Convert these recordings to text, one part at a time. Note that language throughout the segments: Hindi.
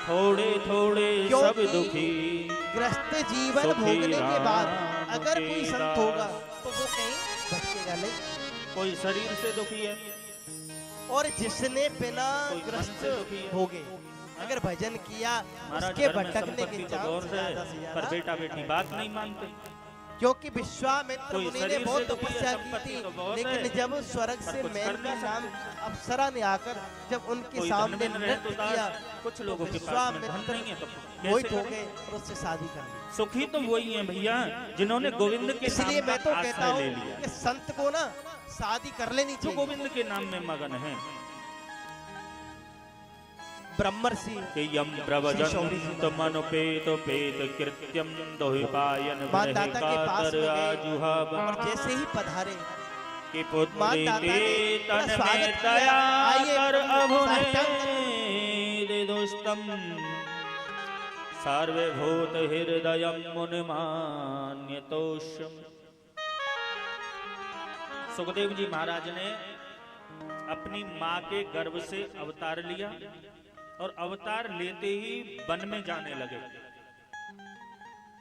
थोड़े थोड़े सब दुखी ग्रस्त जीवन भोगने के बाद अगर कोई संत होगा तो वो कहीं भटकेगा नहीं। कोई शरीर से दुखी है और जिसने बिना ग्रस्त भोगे अगर भजन किया उसके भटकने के चांस ज्यादा से ज्यादा। पर बेटा बेटी बात नहीं मानते, क्योंकि विश्वामित्र मुनि ने बहुत तपस्या की थी, लेकिन जब स्वर्ग से मेनका नाम अप्सरा ने आकर जब उनके सामने नृत्य किया कुछ लोगों के पास में धन नहीं है तो मोहित हो गए और उससे शादी कर ली। सुखी तो वही है भैया जिन्होंने गोविंद के इसलिए मैं तो कहता हूँ कि संत को ना शादी कर लेनी चाहिए, जो गोविंद के नाम में मगन है। ब्रह्मर्षि यम प्रवजंत मनुपेत पेत कृत्यम दोहिपायन मानदाता के पास में आजुहाव और जैसे ही पधारे कि पुत्री ते तन में दया कर अभुने दे दोस्तम सर्वभूत हृदयम मुनिमान्यतोषम। सुखदेव जी महाराज ने अपनी माँ के गर्भ से अवतार लिया और अवतार लेते ही वन में जाने लगे।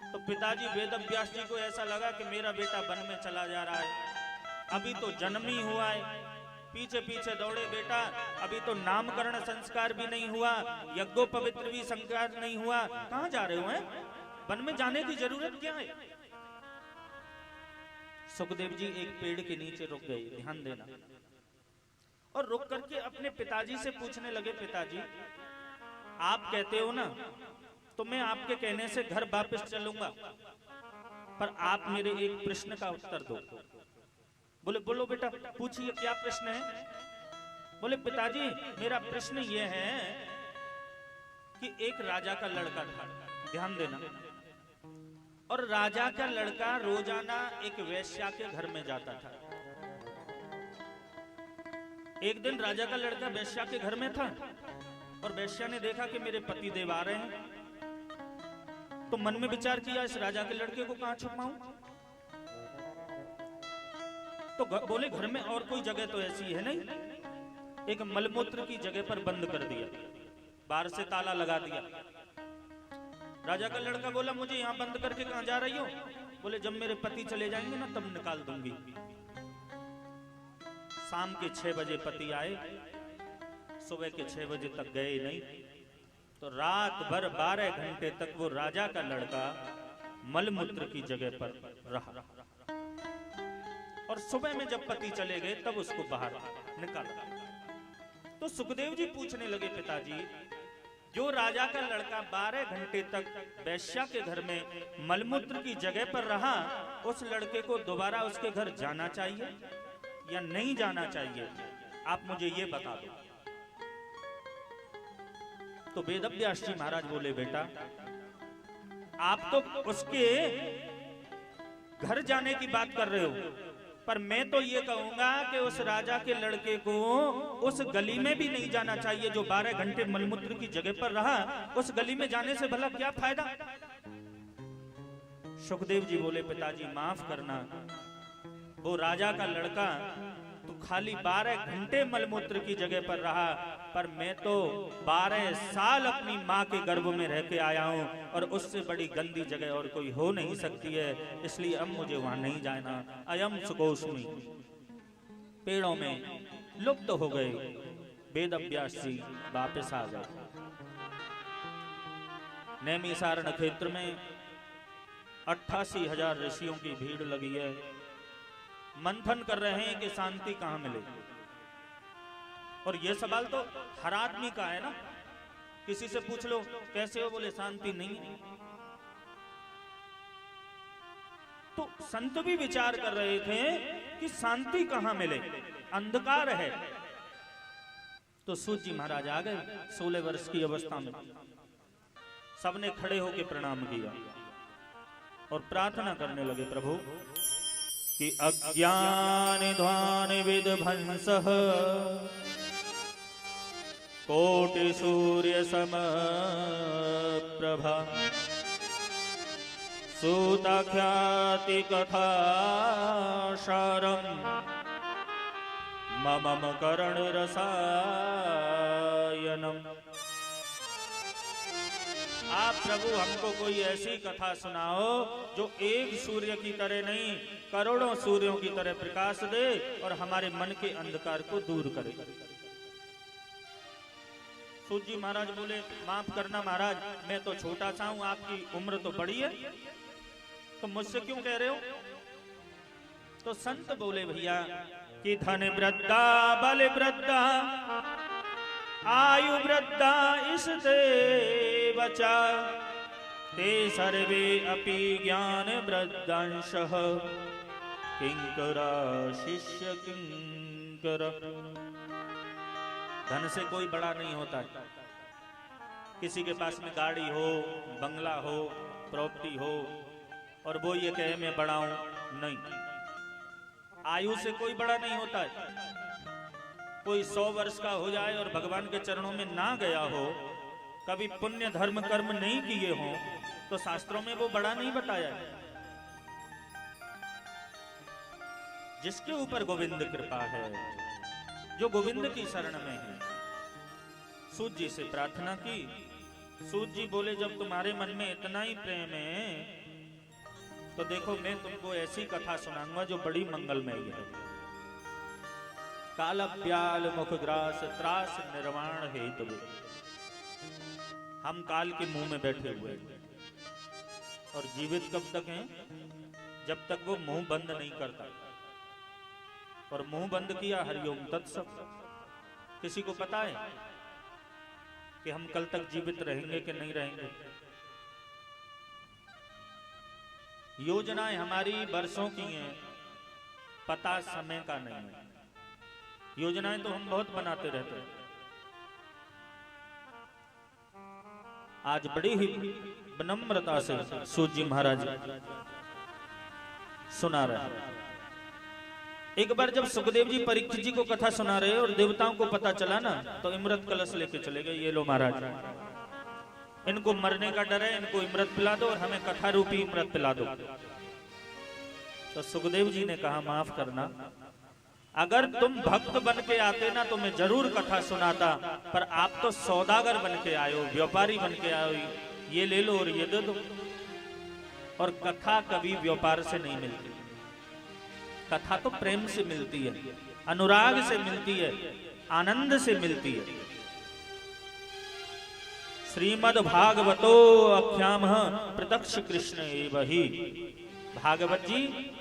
तो पिताजी वेदव्यास जी को ऐसा लगा कि मेरा बेटा वन में चला जा रहा है, अभी तो जन्म ही हुआ है। पीछे पीछे दौड़े, बेटा अभी तो नामकरण संस्कार भी नहीं हुआ, यज्ञोपवित्र भी संस्कार नहीं हुआ, कहां जा रहे हो हैं? वन में जाने की जरूरत क्या है? सुखदेव जी एक पेड़ के नीचे रुक गए, ध्यान देना, और रुक करके अपने पिताजी से पूछने लगे, पिताजी आप कहते हो ना तो मैं आपके कहने से घर वापस चलूंगा, पर आप मेरे एक प्रश्न का उत्तर दो। बोले बोलो बेटा, पूछिए क्या प्रश्न है? बोले पिताजी मेरा प्रश्न ये है कि एक राजा का लड़का था, ध्यान देना, और राजा का लड़का रोजाना एक वेश्या के घर में जाता था। एक दिन राजा का लड़का वेश्या के घर में था और वेश्या ने देखा कि मेरे पति देव आ रहे हैं, तो मन में विचार किया इस राजा के लड़के को कहां छुपाऊं। तो बोले घर में और कोई जगह तो ऐसी है नहीं, एक मलमूत्र की जगह पर बंद कर दिया, बाहर से ताला लगा दिया। राजा का लड़का बोला मुझे यहां बंद करके कहां जा रही हो? बोले जब मेरे पति चले जाएंगे ना तब निकाल दूंगी। शाम के 6 बजे पति आए, सुबह के 6 बजे तक गए नहीं, तो रात भर 12 घंटे तक वो राजा का लड़का मलमूत्र की जगह पर रहा, और सुबह में जब पति चले गए तब उसको बाहर निकाला। तो सुखदेव जी पूछने लगे, पिताजी जो राजा का लड़का 12 घंटे तक वैश्या के घर में मलमूत्र की जगह पर रहा, उस लड़के को दोबारा उसके घर जाना चाहिए या नहीं जाना चाहिए? आप मुझे ये बता दो। तो वेदव्यास जी महाराज बोले, बेटा आप तो उसके घर जाने की बात कर रहे हो, पर मैं तो ये कहूंगा कि उस राजा के लड़के को उस गली में भी नहीं जाना चाहिए जो 12 घंटे मलमूत्र की जगह पर रहा। उस गली में जाने से भला क्या फायदा? सुखदेव जी बोले, पिताजी माफ करना, वो राजा का लड़का तो खाली 12 घंटे मलमूत्र की जगह पर रहा, पर मैं तो 12 साल अपनी माँ के गर्भ में रह के आया हूँ, और उससे बड़ी गंदी जगह और कोई हो नहीं सकती है, इसलिए अब मुझे वहां नहीं जाना। अयम सुकोष्मी। पेड़ों में लुप्त हो गए वेदव्यास जी, वापस आ गए। नैमिषारण्य क्षेत्र में 88,000 ऋषियों की भीड़ लगी है, मंथन कर रहे हैं कि शांति कहां मिले। और यह सवाल तो हर आदमी का है ना, किसी से पूछ लो कैसे हो, बोले शांति नहीं है। तो संत भी विचार कर रहे थे कि शांति कहां मिले, अंधकार है। तो सूत जी महाराज आ गए 16 वर्ष की अवस्था में, सबने खड़े होकर प्रणाम किया और प्रार्थना करने लगे, प्रभु कि अज्ञान ध्वान विध्वंसः कोटि सूर्य सम प्रभा सूताख्याति कथा सारम मम कर्ण रसायनम। प्रभु हमको कोई ऐसी कथा सुनाओ जो एक सूर्य की तरह नहीं, करोड़ों सूर्यों की तरह प्रकाश दे और हमारे मन के अंधकार को दूर करे। सूत जी महाराज बोले, माफ करना महाराज, मैं तो छोटा सा हूं, आपकी उम्र तो बड़ी है, तो मुझसे क्यों कह रहे हो? तो संत बोले, भैया कि धन वृद्धा बल वृद्धा आयु वृद्धा इसते बचा, ते सर्वे अपि ज्ञान वृद्धांशः किंकरा शिष्य किंकर। धन से कोई बड़ा नहीं होता है। किसी के पास में गाड़ी हो, बंगला हो, प्रॉपर्टी हो और वो ये कहे मैं बड़ा हूं, नहीं। आयु से कोई बड़ा नहीं होता है। कोई 100 वर्ष का हो जाए और भगवान के चरणों में ना गया हो, कभी पुण्य धर्म कर्म नहीं किए हो, तो शास्त्रों में वो बड़ा नहीं बताया है। जिसके ऊपर गोविंद कृपा है, जो गोविंद की शरण में है, सूत जी से प्रार्थना की। सूत जी बोले, जब तुम्हारे मन में इतना ही प्रेम है तो देखो मैं तुमको ऐसी कथा सुनाऊंगा जो बड़ी मंगलमयी है। काल ब्याल मुख ग्रास त्रास निर्वाण हेतु। हम काल के मुंह में बैठे हुए हैं और जीवित कब तक हैं? जब तक वो मुंह बंद नहीं करता। और मुंह बंद किया, हरिओम तत्सत। किसी को पता है कि हम कल तक जीवित रहेंगे कि नहीं रहेंगे? योजनाएं हमारी वर्षों की हैं, पता समय का नहीं है। योजनाएं तो हम बहुत बनाते रहते हैं। आज बड़ी ही विनम्रता से सूत जी महाराज सुना रहे। एक बार जब सुखदेव जी परीक्षित जी को कथा सुना रहे और देवताओं को पता चला ना, तो इमृत कलश लेके चले गए। ये लो महाराज, इनको मरने का डर है, इनको इमृत पिला दो और हमें कथा रूपी इमृत पिला दो। तो सुखदेव जी ने कहा, माफ करना, अगर तुम भक्त बन के आते ना तो मैं जरूर कथा सुनाता, पर आप तो सौदागर बन के आए हो, व्यापारी बन के आए हो, ये ले लो और ये दे दो। और कथा कभी व्यापार से नहीं मिलती। कथा तो प्रेम से मिलती है, अनुराग से मिलती है, आनंद से मिलती है। श्रीमद् भागवतो अख्यामः प्रत्यक्ष कृष्ण एव ही। भागवत जी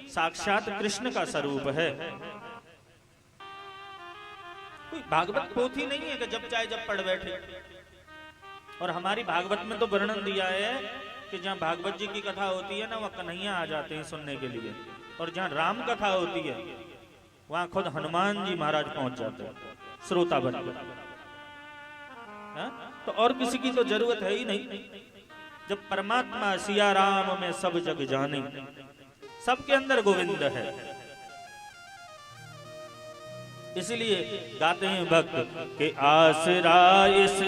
साक्षात कृष्ण का स्वरूप है। कोई भागवत पोथी नहीं है कि जब चाहे जब पढ़ बैठे। और हमारी भागवत में तो वर्णन दिया है कि जहाँ भागवत जी की कथा होती है ना, वहाँ कन्हैया आ जाते हैं सुनने के लिए। और जहाँ राम कथा होती है वहाँ खुद हनुमान जी महाराज पहुंच जाते हैं श्रोता बनकर। तो और किसी की तो जरूरत है ही नहीं। जब परमात्मा सिया राम में सब जग जाने, सबके अंदर गोविंद है। इसलिए गाते हैं भक्त के आसरा इस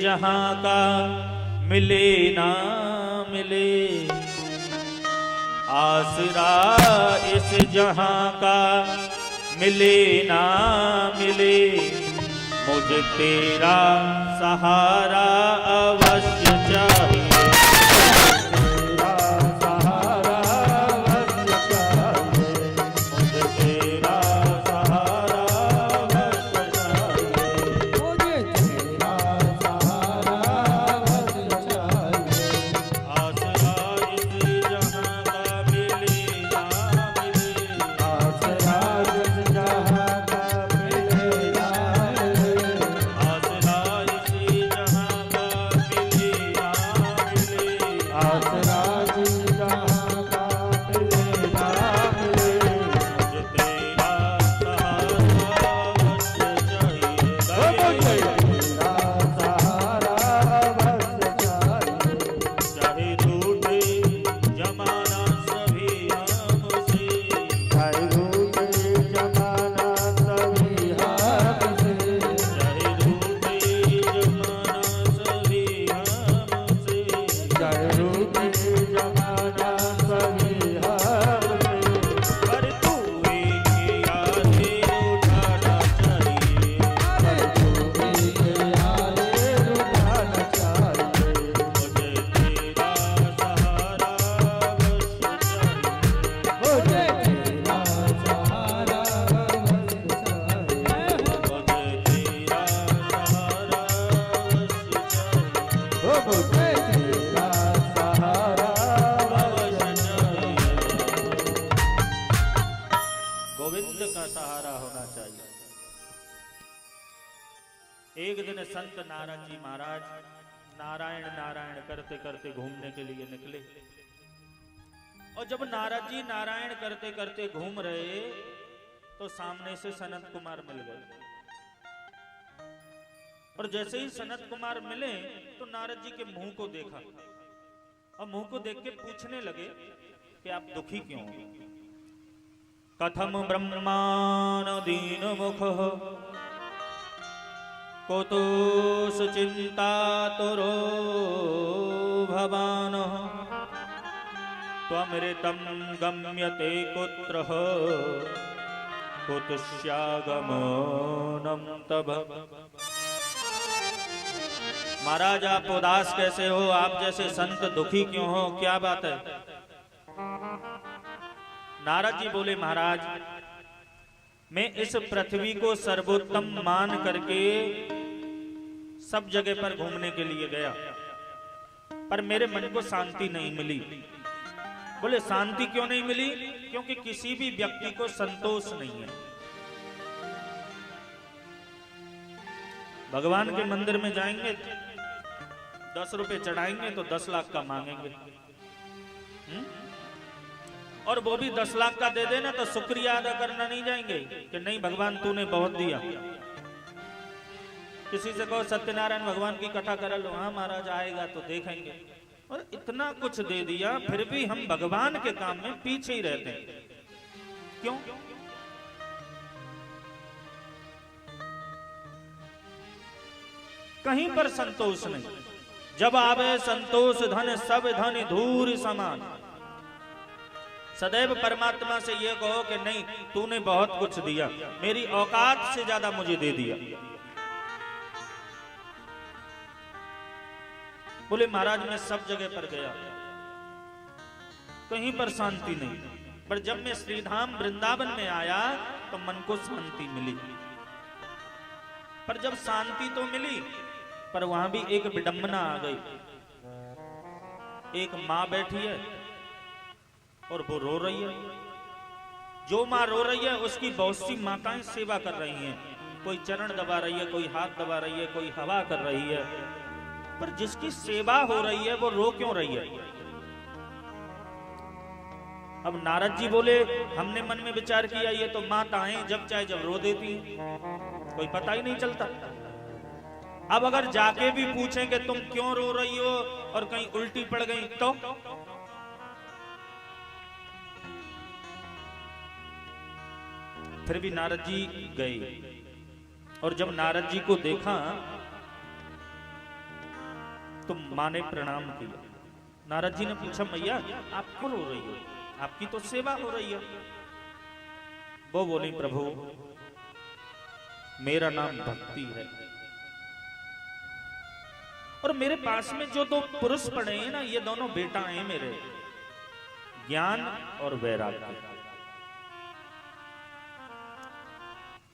जहां का मिले ना मिले, आसरा इस जहां का मिले ना मिले, मुझे तेरा सहारा अवश्य चाहिए। मुझे जिसका सहारा गोविंद का सहारा होना चाहिए। एक दिन संत नारद जी महाराज नारायण नारायण करते करते घूमने के लिए निकले, और जब नारद जी नारायण करते करते घूम रहे तो सामने से सनत कुमार मिल गए। और जैसे ही सनत कुमार मिले तो नारद जी के मुंह को देखा, और मुंह को देख के पूछने लगे कि आप दुखी क्यों हो? कथम ब्रह्माण दीन मुख कुतुष चिंता तुरो भवान त्वमृतं गम्यते कुत्र कुतुष्यागमनं तव। महाराज आप उदास कैसे हो? आप जैसे संत दुखी क्यों हो? क्या बात है? नारद जी बोले महाराज मैं इस पृथ्वी को सर्वोत्तम मान करके सब जगह पर घूमने के लिए गया, पर मेरे मन को शांति नहीं मिली। बोले शांति क्यों नहीं मिली? क्योंकि किसी भी व्यक्ति को संतोष नहीं है। भगवान के मंदिर में जाएंगे 10 रुपए चढ़ाएंगे तो 10 लाख का मांगेंगे, और वो भी 10 लाख का दे देना तो शुक्रिया अदा करना नहीं जाएंगे कि नहीं भगवान तूने बहुत दिया। किसी से कहो सत्यनारायण भगवान की कथा कर लो, हाँ महाराज आएगा तो देखेंगे। और इतना कुछ दे दिया फिर भी हम भगवान के काम में पीछे ही रहते हैं। क्यों? कहीं पर संतोष नहीं। जब आवे संतोष धन सब धन धूर समान। सदैव परमात्मा से ये कहो कि नहीं तूने बहुत कुछ दिया, मेरी औकात से ज्यादा मुझे दे दिया। बोले महाराज मैं सब जगह पर गया, कहीं पर शांति नहीं, पर जब मैं श्रीधाम वृंदावन में आया तो मन को शांति मिली। पर जब शांति तो मिली पर वहां भी एक विडंबना आ गई। एक मां बैठी है और वो रो रही है। जो मां रो रही है उसकी बहुत सी माताएं सेवा कर रही हैं, कोई चरण दबा रही है, कोई हाथ दबा रही है, कोई हवा कर रही है, पर जिसकी सेवा हो रही है वो रो क्यों रही है? अब नारद जी बोले हमने मन में विचार किया ये तो माताएं जब चाहे जब रो देती हैं, कोई पता ही नहीं चलता। अब अगर जाके भी पूछें कि तुम क्यों रो रही हो और कहीं उल्टी पड़ गई तो फिर भी नारद जी गए, और जब नारद जी को देखा तो मां ने प्रणाम किया। नारद जी ने पूछा मैया आप क्यों रो रही हो? आपकी तो सेवा हो रही है। वो बोली प्रभु मेरा नाम भक्ति है, और मेरे पास में जो दो पुरुष पड़े हैं ना, ये दोनों बेटा हैं मेरे, ज्ञान और वैराग्य।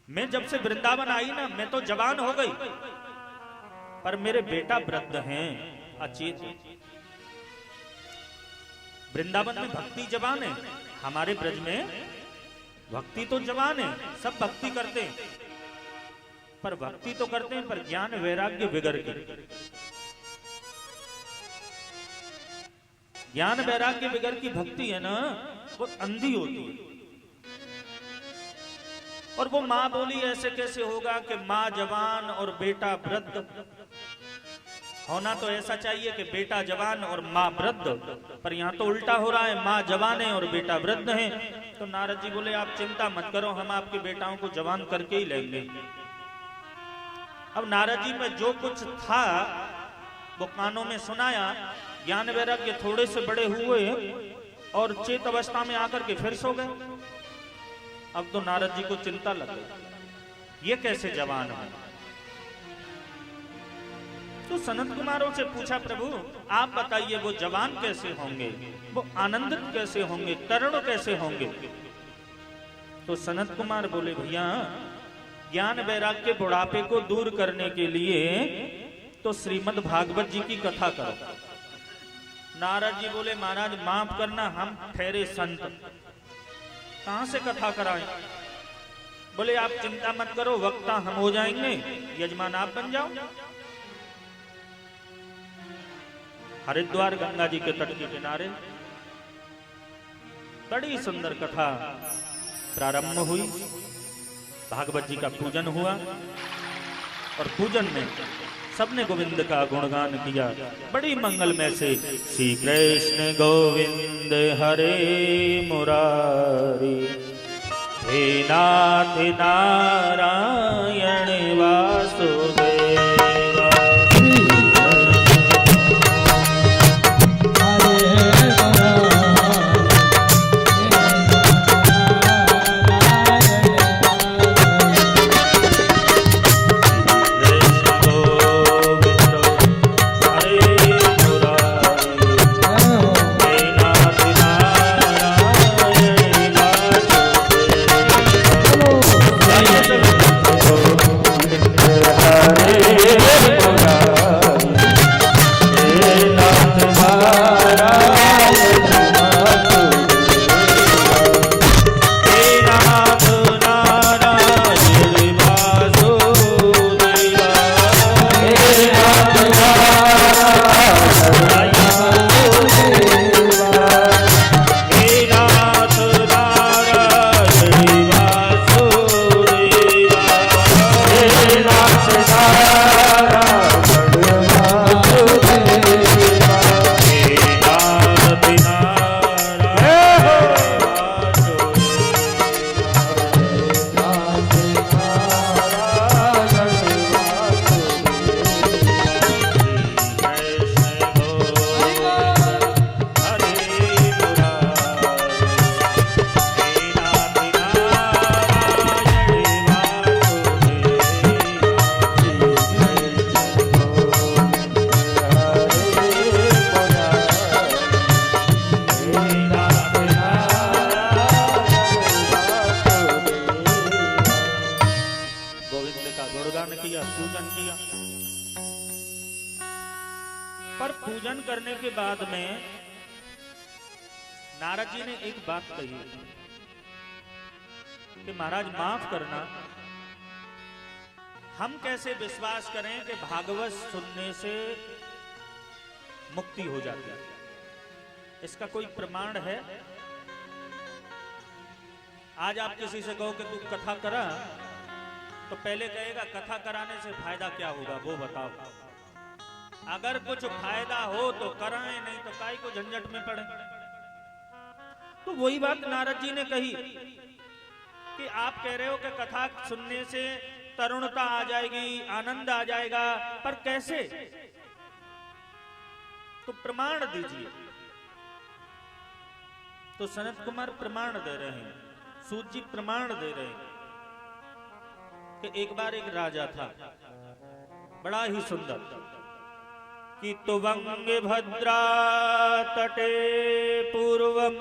मैं जब से वृंदावन आई ना मैं तो जवान हो गई, पर मेरे बेटा वृद्ध हैं, अचेत। वृंदावन में भक्ति जवान है, हमारे ब्रज में भक्ति तो जवान है, सब भक्ति करते हैं, पर भक्ति तो करते हैं पर ज्ञान वैराग्य बिगड़ के। ज्ञान वैराग्य बिगड़ की भक्ति है ना वो अंधी होती है। और वो मां बोली ऐसे कैसे होगा कि मां जवान और बेटा वृद्ध? होना तो ऐसा चाहिए कि बेटा जवान और मां वृद्ध, पर यहां तो उल्टा हो रहा है, मां जवान है और बेटा वृद्ध है। तो नारद जी बोले आप चिंता मत करो, हम आपके बेटाओं को जवान करके ही लेंगे। अब नारद जी में जो कुछ था वो कानों में सुनाया, ज्ञान वैराग्य थोड़े से बड़े हुए और चेत अवस्था में आकर के फिर सो गए। अब तो नारद जी को चिंता लग गई, ये कैसे जवान है? तो सनत कुमारों से पूछा प्रभु आप बताइए वो जवान कैसे होंगे, वो आनंदित कैसे होंगे, तरुण कैसे होंगे? तो सनत कुमार बोले भैया ज्ञान वैराग्य बुढ़ापे को दूर करने के लिए तो श्रीमद् भागवत जी की कथा करो। नारद जी बोले महाराज माफ करना, हम ठहरे संत, कहां से कथा कराएं। बोले आप चिंता मत करो, वक्ता हम हो जाएंगे, यजमान आप बन जाओ। हरिद्वार गंगा जी के तट के किनारे बड़ी सुंदर कथा प्रारंभ हुई। भागवत जी का पूजन हुआ और पूजन में सबने गोविंद का गुणगान किया बड़ी मंगलमय से। श्री कृष्ण गोविंद हरे मुरारी, हे नाथ नारायण वासुदेव। पर पूजन करने के बाद में नारद जी ने एक बात कही कि महाराज माफ करना, हम कैसे विश्वास करें कि भागवत सुनने से मुक्ति हो जाती है, इसका कोई प्रमाण है? आज आप किसी से कहो कि तू कथा करा, तो पहले कहेगा कथा कराने से फायदा क्या होगा वो बताओ। अगर कुछ फायदा हो तो कराएं, नहीं तो काई को झंझट में पड़े। तो वही बात नारद जी ने कही कि आप कह रहे हो कि कथा सुनने से तरुणता आ जाएगी, आनंद आ जाएगा, पर कैसे? तो प्रमाण दीजिए। तो सनत कुमार प्रमाण दे रहे हैं, सूत जी प्रमाण दे रहे हैं कि एक बार एक राजा था बड़ा ही सुंदर, कि तुवंग भद्रा तटे पूर्वम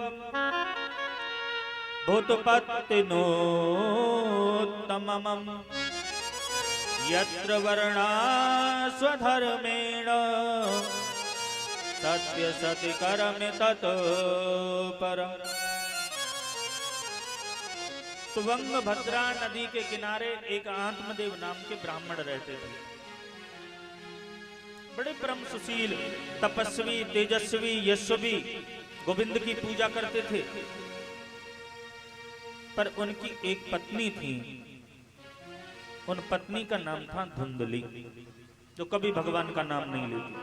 भूतपत्तिनोत्तमम् यत्र वर्णा स्वधर्मेण सत्य सति करमि तत् परम्। तुवंग भद्रा नदी के किनारे एक आत्मदेव नाम के ब्राह्मण रहते थे, बड़े परम सुशील, तपस्वी, तेजस्वी, यशस्वी, गोविंद की पूजा करते थे। पर उनकी एक पत्नी थी, उन पत्नी का नाम था धुंधली, जो कभी भगवान का नाम नहीं लेती।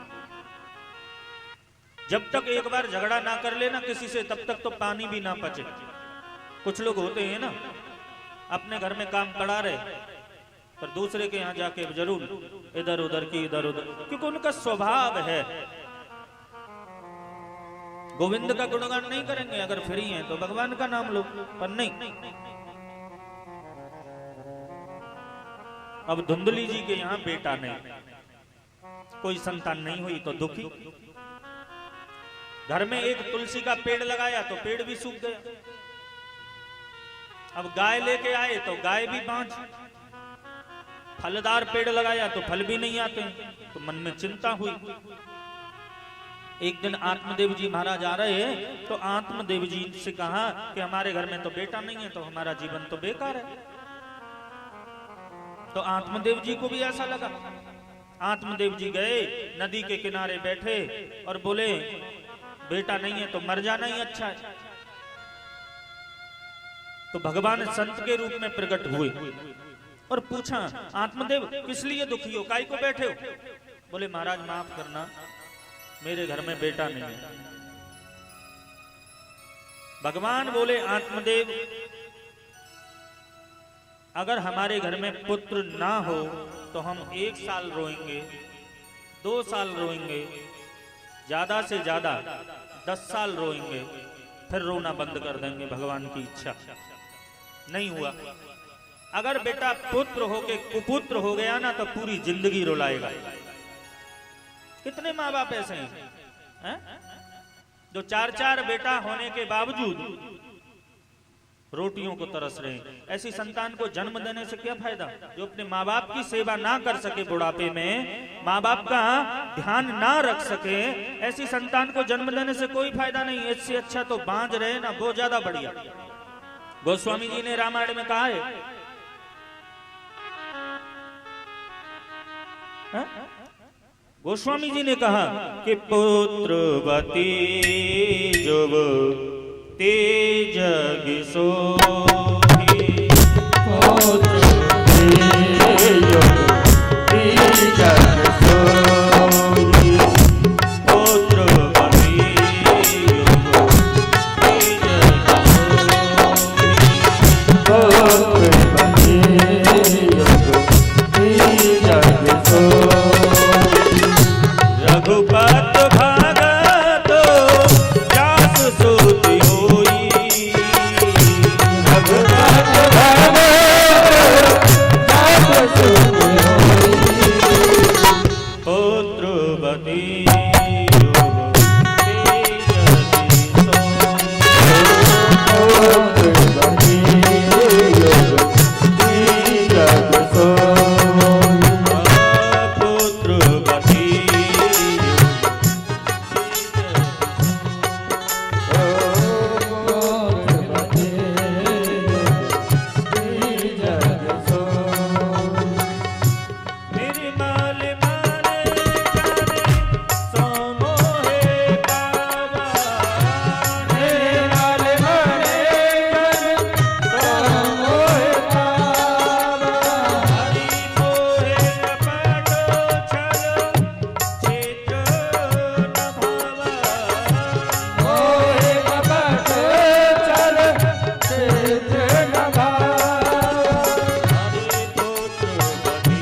जब तक एक बार झगड़ा ना कर लेना किसी से, तब तक तो पानी भी ना पचे। कुछ लोग होते हैं ना, अपने घर में काम करा रहे पर दूसरे के यहाँ जाके जरूर इधर उधर की इधर उधर, क्योंकि उनका स्वभाव है। गोविंद का गुणगान नहीं करेंगे, अगर फ्री हैं तो भगवान का नाम लो, पर नहीं। अब धुंधली जी के यहाँ बेटा नहीं, कोई संतान नहीं हुई तो दुखी। घर में एक तुलसी का पेड़ लगाया तो पेड़ भी सूख गया। अब गाय लेके आए तो गाय भी बांझ, फलदार पेड़ लगाया तो फल भी नहीं आते, तो मन में चिंता हुई। एक दिन आत्मदेव जी महाराज आ रहे हैं, तो आत्मदेव जी से कहा कि हमारे घर में तो बेटा नहीं है, तो हमारा जीवन तो बेकार है। तो आत्मदेव जी को भी ऐसा लगा। आत्मदेव जी गए, नदी के किनारे बैठे और बोले बेटा नहीं है तो मर जाना ही अच्छा है। तो भगवान संत के रूप में प्रकट हुए और पूछा, आत्मदेव किस लिए दुखी हो, काहे को बैठे हो? बोले महाराज माफ करना, मेरे घर में बेटा नहीं है। भगवान बोले आत्मदेव, अगर हमारे घर में पुत्र ना हो तो हम 1 साल रोएंगे, 2 साल रोएंगे, ज्यादा से ज्यादा 10 साल रोएंगे, फिर रोना बंद कर देंगे, भगवान की इच्छा। नहीं हुआ। अगर बेटा पुत्र होके कुपुत्र हो गया ना तो पूरी जिंदगी रुलाएगा। कितने माँ बाप ऐसे हैं जो 4-4 बेटा होने के बावजूद रोटियों को तरस रहे हैं। ऐसी संतान को जन्म देने से क्या फायदा, जो अपने माँ बाप की सेवा ना कर सके, बुढ़ापे में माँ बाप का ध्यान ना रख सके, ऐसी संतान को जन्म देने से कोई फायदा नहीं। इससे अच्छा तो बांझ रहे ना, वो ज्यादा बढ़िया। गोस्वामी जी ने रामायण में कहा है, गोस्वामी जी ने कहा कि पुत्रवती जुब तेजग सोही, पुत्रवती जुब तेजग सोही, पुत्रवती जुब तेजग पुत्रवती जुब तेजग सोही, रघुपत भागत जास सोती होई, रघुपत भागत जास सोती होई, पुत्रवती जुब तेजग पुत्रवती जुब तेजग सोही, पुत्रवती निर्मल माने जाने सोमोहे पावा, निर्मल माने सोमोहे पावा, हरि मोहे कपट छल क्षेत्र न भावा, मोहे कपट छल क्षेत्र न भावा, हरि पुत्रवती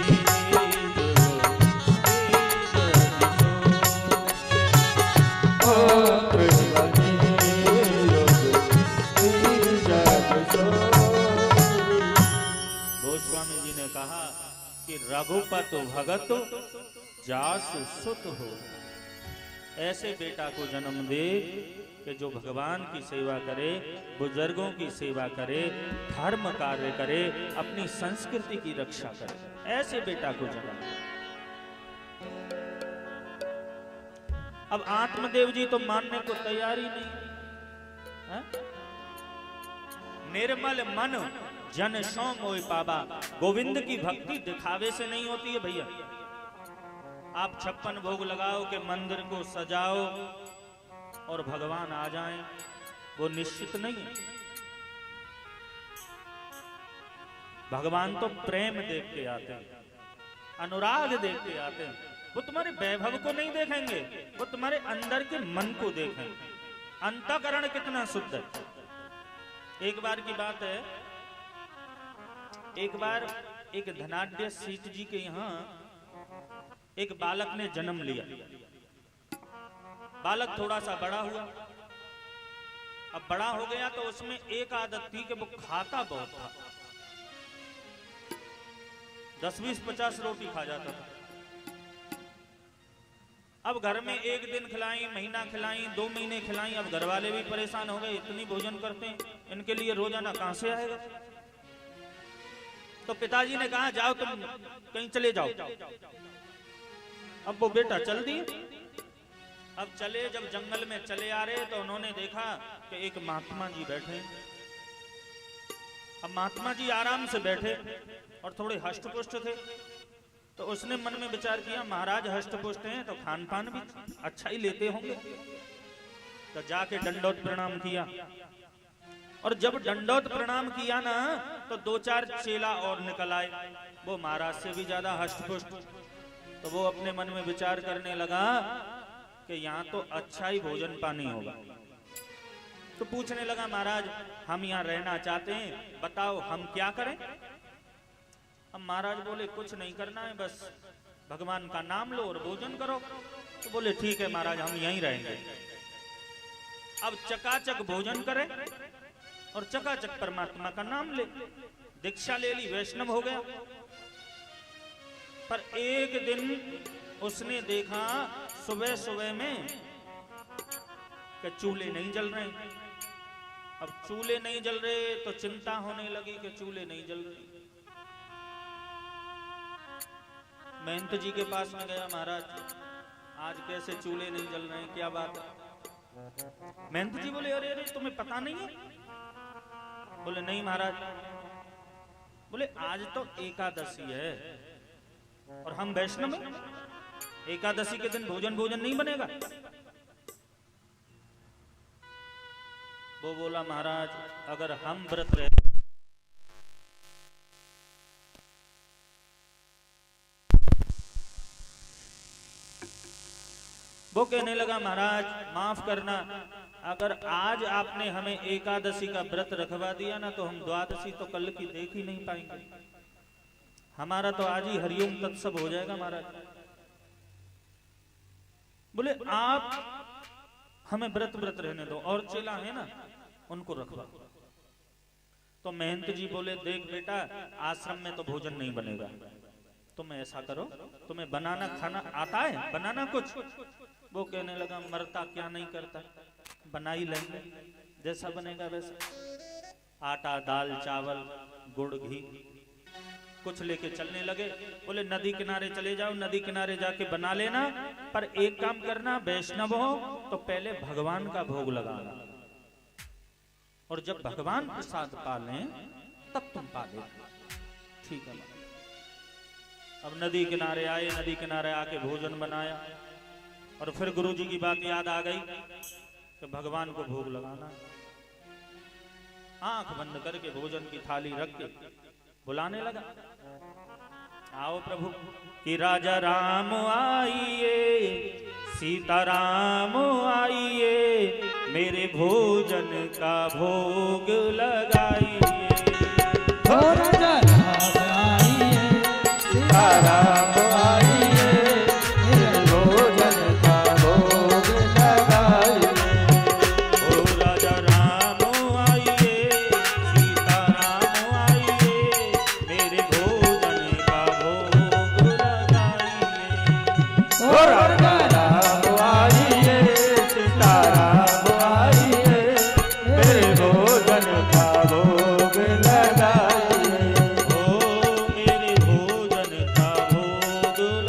पुत्रवती जुब तेजग सोही। गोस्वामी जी ने कहा कि रघुपत भगत जासु सुत हो, ऐसे बेटा को जन्म दे कि जो भगवान की सेवा करे, बुजुर्गों की सेवा करे, धर्म कार्य करे, अपनी संस्कृति की रक्षा करे, ऐसे बेटा को जन्म दे। अब आत्मदेव जी तो मानने को तैयार ही नहीं है? निर्मल मन जन सो मोय पावा। गोविंद की भक्ति दिखावे से नहीं होती है भैया। आप 56 भोग लगाओ के मंदिर को सजाओ और भगवान आ जाएं, वो निश्चित नहीं है। भगवान तो प्रेम देख के आते हैं, अनुराग देख के आते हैं। वो तुम्हारे वैभव को नहीं देखेंगे, वो तुम्हारे अंदर के मन को देखेंगे। अंतःकरण कितना शुद्ध है। एक बार की बात है, एक बार एक धनाढ्य सेठ जी के यहाँ एक बालक ने जन्म लिया। बालक थोड़ा सा बड़ा हुआ। अब बड़ा हो गया तो उसमें एक आदत थी कि वो खाता बहुत था। 10, 20, 50 रोटी खा जाता था। अब घर में एक दिन खिलाई, महीना खिलाई, 2 महीने खिलाई। अब घर वाले भी परेशान हो गए, इतनी भोजन करते हैं, इनके लिए रोजाना कहां से आएगा। तो पिताजी ने कहा जाओ तुम कहीं चले जाओ। अब वो बेटा चल दिए। अब चले, जब जंगल में चले आ रहे तो उन्होंने देखा कि एक महात्मा जी बैठे। अब महात्मा जी आराम से बैठे और थोड़े हष्ट-पुष्ट थे। तो उसने मन में विचार किया महाराज हष्ट-पुष्ट हैं तो खान पान भी अच्छा ही लेते होंगे। तो जाके दंडोत प्रणाम किया। और जब दंडोत प्रणाम किया ना तो 2-4 चेला और निकल आए, वो महाराज से भी ज्यादा हष्ट-पुष्ट। तो वो अपने मन में विचार करने लगा कि यहाँ तो अच्छा ही भोजन पानी होगा। तो पूछने लगा महाराज हम यहाँ रहना चाहते हैं, बताओ हम क्या करें। अब महाराज बोले कुछ नहीं करना है, बस भगवान का नाम लो और भोजन करो। तो बोले ठीक है महाराज हम यहीं रहेंगे। अब चकाचक भोजन करें और चकाचक परमात्मा का नाम ले। दीक्षा ले ली, वैष्णव हो गया। पर एक दिन उसने देखा सुबह सुबह में कि चूल्हे नहीं जल रहे। अब चूल्हे नहीं जल रहे तो चिंता होने लगी कि चूल्हे नहीं जल रहे। महंत जी के पास में गया, महाराज आज कैसे चूल्हे नहीं जल रहे हैं, क्या बात है। महंत जी बोले अरे अरे तुम्हें पता नहीं है। बोले नहीं महाराज। बोले आज तो एकादशी है और हम वैष्णव हैं, एकादशी के दिन भोजन नहीं बनेगा। वो बोला महाराज अगर हम व्रत रहे वो कहने लगा महाराज माफ करना, अगर आज आपने हमें एकादशी का व्रत रखवा दिया ना तो हम द्वादशी तो कल की देख ही नहीं पाएंगे। हमारा तो आज ही हरिओम तत्सव हो जाएगा महाराज। बोले आप हमें व्रत रहने दो और चेला है ना उनको रखवा। तो महंत जी बोले देख बेटा आश्रम में तो भोजन नहीं बनेगा, तुम ऐसा करो तुम्हें बनाना खाना आता है बनाना कुछ। वो कहने लगा मरता क्या नहीं करता, बना ही लेंगे जैसा बनेगा वैसा। आटा दाल चावल गुड़ घी कुछ लेके चलने लगे। बोले नदी किनारे चले जाओ, नदी किनारे जाके बना लेना, पर एक काम करना वैष्णव हो तो पहले भगवान का भोग लगाना और जब भगवान प्रसाद पा लें तब तुम पा लेना। ठीक है। अब नदी किनारे आए, नदी किनारे आके भोजन बनाया और फिर गुरु जी की बात याद आ गई कि भगवान को भोग लगाना। आंख बंद करके भोजन की थाली रख के बुलाने लगा आओ प्रभु कि राजा राम आइए, सीता राम आइए, मेरे भोजन का भोग लगाइए। ओ राजा राम आइए, सीता राम आइए, मेरे भोजन का भोग लगाइए। ओ राजा राम आइए, सीता राम आइए, मेरे भोजन का भोग लगाइए। ओ राजा राम आइए, सीता राम आइए, मेरे भोजन का भोग लगाइए। ओ मेरे भोजन का भोग लगाइए।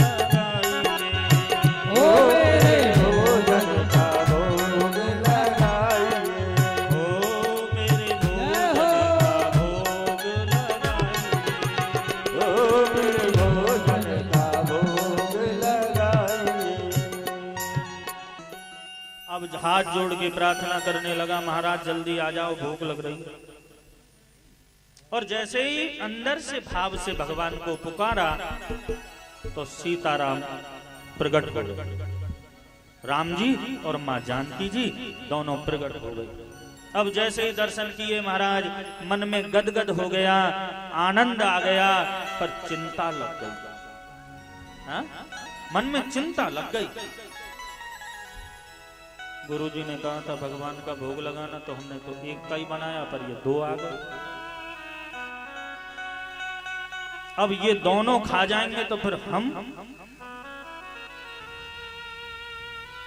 ओ मेरे भोजन का भोग लगाइए। ओ मेरे भोजन का भोग लगाइए। ओ मेरे भोजन का भोग लगाइए। अब हाथ जोड़ के प्रार्थना करने लगा महाराज जल्दी आ जाओ भूख लग रही। और जैसे ही अंदर से भाव से भगवान को पुकारा तो सीताराम प्रकट हो गए। राम जी और मां जानकी जी दोनों प्रकट हो गए। अब जैसे ही दर्शन किए महाराज मन में गदगद हो गया, आनंद आ गया, पर चिंता लग गई। हाँ? मन में चिंता लग गई। गुरु जी ने कहा था भगवान का भोग लगाना, तो हमने तो एक का ही बनाया पर ये 2 आ गए। अब ये दोनों खा जाएंगे तो फिर हम।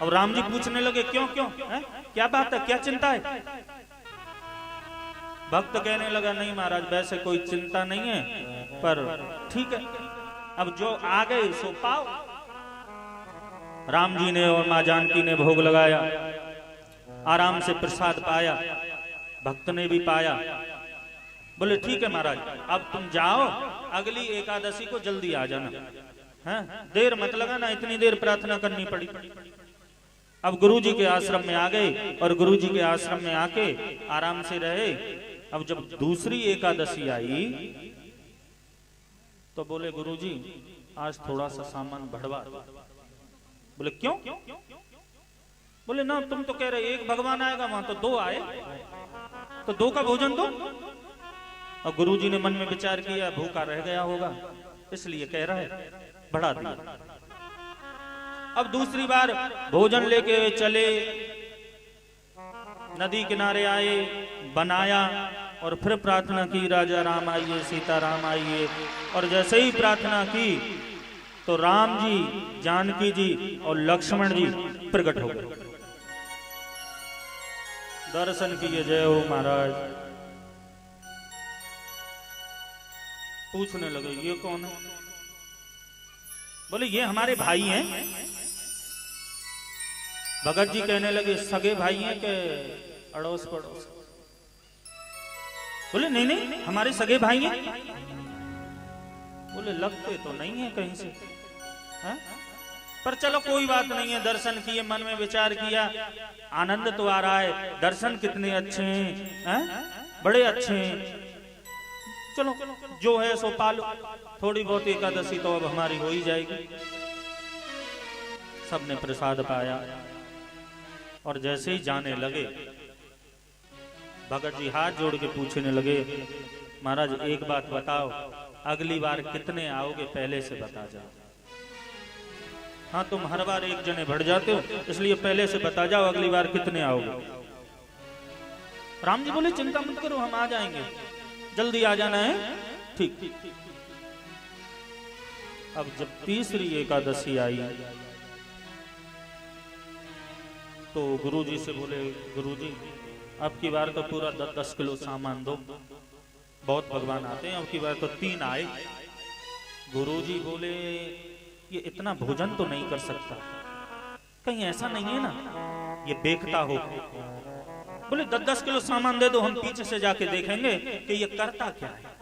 अब राम जी पूछने लगे क्यों क्यों है? क्या बात है, क्या चिंता है? भक्त कहने लगा नहीं महाराज वैसे कोई चिंता नहीं है, पर ठीक है, अब जो आ गए सो पाओ। राम जी ने और माँ जानकी ने भोग लगाया, आराम से प्रसाद पाया, भक्त ने भी पाया। बोले ठीक है महाराज, अब तुम जाओ, अगली एकादशी को जल्दी आ जाना, हैं? देर मत लगाना, इतनी देर प्रार्थना करनी पड़ी। अब गुरुजी के आश्रम में आ गए और गुरुजी के आश्रम में आके आराम से रहे। अब जब दूसरी एकादशी आई तो बोले गुरुजी आज थोड़ा सा सामान बढ़वा। बोले क्यों? बोले ना तुम तो कह रहे एक भगवान आएगा, वहां तो दो आए, तो दो का भोजन दो। और गुरुजी ने मन में विचार किया भूखा रह गया होगा इसलिए कह रहा है, बढ़ा दिया। अब दूसरी बार भोजन लेके चले, नदी किनारे आए, बनाया और फिर प्रार्थना की राजा राम आइए, सीता राम आइए। और जैसे ही प्रार्थना की तो राम जी, जानकी जी और लक्ष्मण जी प्रकट हो गए, दर्शन किए। जय हो महाराज। पूछने लगे ये कौन है? बोले ये हमारे भाई हैं। भगत जी कहने लगे सगे भाई हैं के अड़ोस पड़ोस? बोले नहीं नहीं हमारे सगे भाई हैं। बोले लगते तो नहीं है कहीं से, है? पर चलो कोई बात नहीं है। दर्शन किए, मन में विचार किया, आनंद तो आ रहा है, दर्शन कितने अच्छे हैं, बड़े अच्छे हैं। चलो जो है सो पालो, थोड़ी बहुत एकादशी तो अब हमारी हो ही जाएगी। सबने प्रसाद पाया और जैसे ही जाने लगे भगत जी हाथ जोड़ के पूछने लगे महाराज एक बात बताओ, अगली बार कितने आओगे पहले से बता जाओ। हाँ तुम हर बार एक जने बढ़ जाते हो, इसलिए पहले से बता जाओ अगली बार कितने आओगे। राम जी बोले चिंता मत करो, हम आ जाएंगे, जल्दी आ जाना है। ठीक। अब जब तीसरी एकादशी आई तो गुरुजी से बोले गुरुजी अब की बार तो पूरा 10-10 किलो सामान दो, बहुत भगवान आते हैं, अब की बार तो 3 आए। गुरुजी बोले ये इतना भोजन तो नहीं कर सकता, कहीं ऐसा नहीं है ना ये बेकता हो। बोले 10-10 किलो सामान दे दो, हम पीछे से जाके देखेंगे कि ये करता क्या है।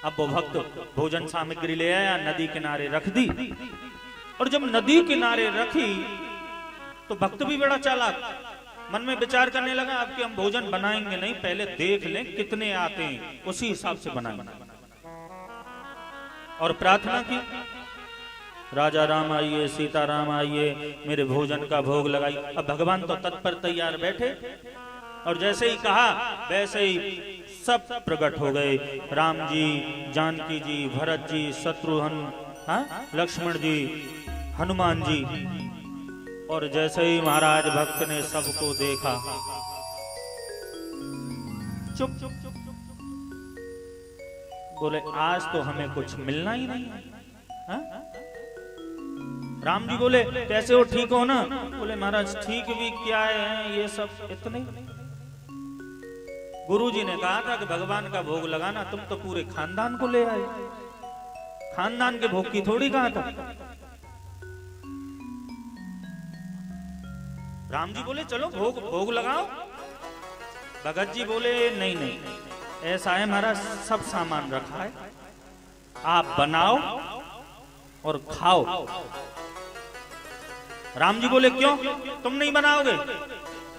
अब वो भक्त भोजन सामग्री ले आया, नदी किनारे रख दी। और जब नदी किनारे रखी तो भक्त भी बड़ा चालाक, मन में विचार करने लगा अब कि हम भोजन बनाएंगे नहीं, पहले देख लें कितने आते हैं, उसी हिसाब से बनाएंगे। और प्रार्थना की राजा राम आइए, सीता राम आइए, मेरे भोजन का भोग लगाई। अब भगवान तो तत्पर तैयार बैठे और जैसे ही कहा वैसे ही सब प्रकट हो गए। राम जी, जानकी जी, भरत जी, शत्रुघ्न, लक्ष्मण जी, हनुमान जी। और जैसे ही महाराज भक्त ने सबको देखा चुप चुप चुप चुप, बोले आज तो हमें कुछ मिलना ही नहीं है। राम जी बोले कैसे हो, ठीक हो ना? बोले महाराज ठीक भी क्या है, ये सब इतने। गुरुजी ने कहा था कि भगवान का भोग लगाना, तुम तो पूरे खानदान को ले आए, खानदान के भोग की थोड़ी कहा था। राम जी बोले चलो भोग लगाओ। भगत जी बोले नहीं नहीं ऐसा है महाराज, सब सामान रखा है, आप बनाओ और खाओ। राम जी बोले क्यों, तुम नहीं बनाओगे?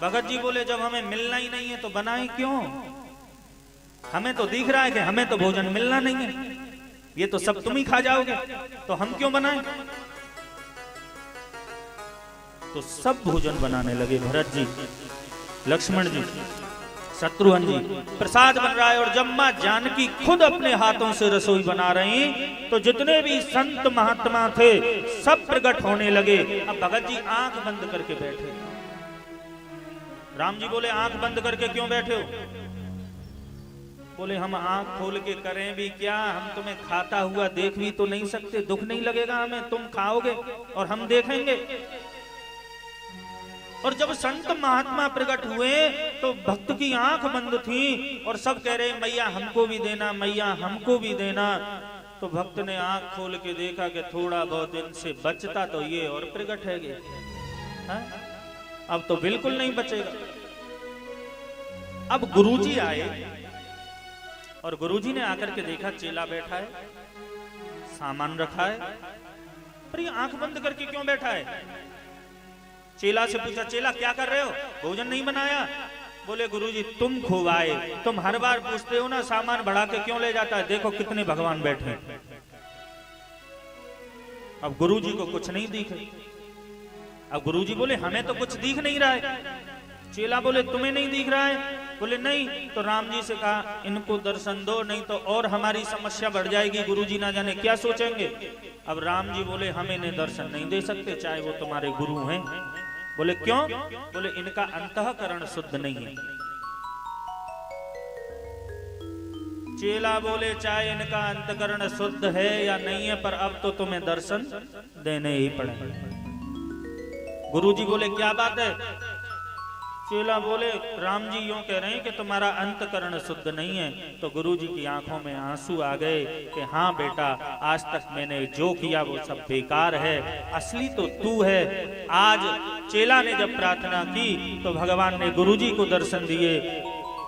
भगत जी बोले जब हमें मिलना ही नहीं है तो बनाए क्यों? हमें तो दिख रहा है कि हमें तो भोजन मिलना नहीं है, ये तो सब तुम ही खा जाओगे, तो हम क्यों बनाएं? तो सब भोजन बनाने लगे, भरत जी, लक्ष्मण जी, शत्रुघ्न जी। प्रसाद बन रहा है और जब मां जानकी खुद अपने हाथों से रसोई बना रही तो जितने भी संत महात्मा थे सब प्रकट होने लगे। अब भगत जी आंख बंद करके बैठे। राम जी बोले आंख बंद करके क्यों बैठे हो? बोले हम आंख खोल के करें भी क्या, हम तुम्हें खाता हुआ देख भी तो नहीं सकते, दुख नहीं लगेगा हमें, तुम खाओगे और हम देखेंगे। और जब संत महात्मा प्रकट हुए तो भक्त की आंख बंद थी और सब कह रहे मैया हमको भी देना, मैया हमको भी देना। तो भक्त ने आंख खोल के देखा कि थोड़ा बहुत इनसे बचता तो ये और प्रकट है गए, अब तो बिल्कुल नहीं बचेगा। अब गुरुजी आए और गुरुजी ने आकर के देखा चेला बैठा है, सामान रखा है, पर ये आंख बंद करके क्यों बैठा है? चेला से पूछा, चेला क्या कर रहे हो, भोजन नहीं बनाया? बोले गुरुजी तुम खूब आए, तुम हर बार पूछते हो ना सामान बढ़ा के क्यों ले जाता है, देखो कितने भगवान बैठे हैं। अब गुरुजी को कुछ नहीं दिखे। अब गुरुजी बोले हमें तो कुछ दिख नहीं रहा है। चेला बोले तुम्हें नहीं दिख रहा है? बोले नहीं। तो राम जी से कहा इनको दर्शन दो, नहीं तो और हमारी समस्या बढ़ जाएगी, गुरुजी ना जाने क्या सोचेंगे। अब राम जी बोले हम इन्हें दर्शन नहीं दे सकते, चाहे वो तुम्हारे गुरु हैं। बोले क्यों? बोले इनका अंतःकरण शुद्ध नहीं है। चेला बोले चाहे इनका अंतःकरण शुद्ध है या नहीं है, पर अब तो तुम्हें दर्शन देने ही पड़ेंगे। गुरुजी बोले क्या बात है? चेला बोले राम जी यूं कह रहे हैं कि तुम्हारा अंतःकरण शुद्ध नहीं है। तो गुरुजी की आंखों में आंसू आ गए कि हाँ बेटा, आज तक मैंने जो किया वो सब बेकार है, असली तो तू है। आज चेला ने जब प्रार्थना की तो भगवान ने गुरुजी को दर्शन दिए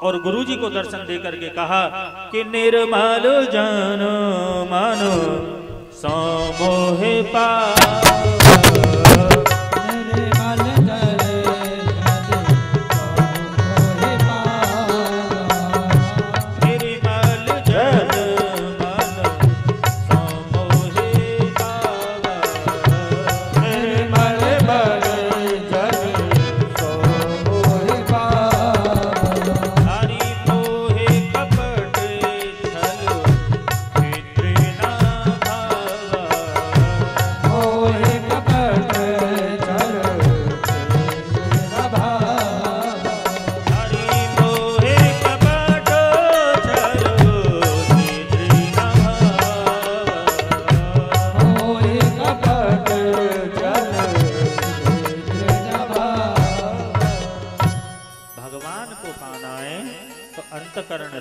और गुरुजी को दर्शन दे करके कहा कि निर्मल जन मन समोहे पावा।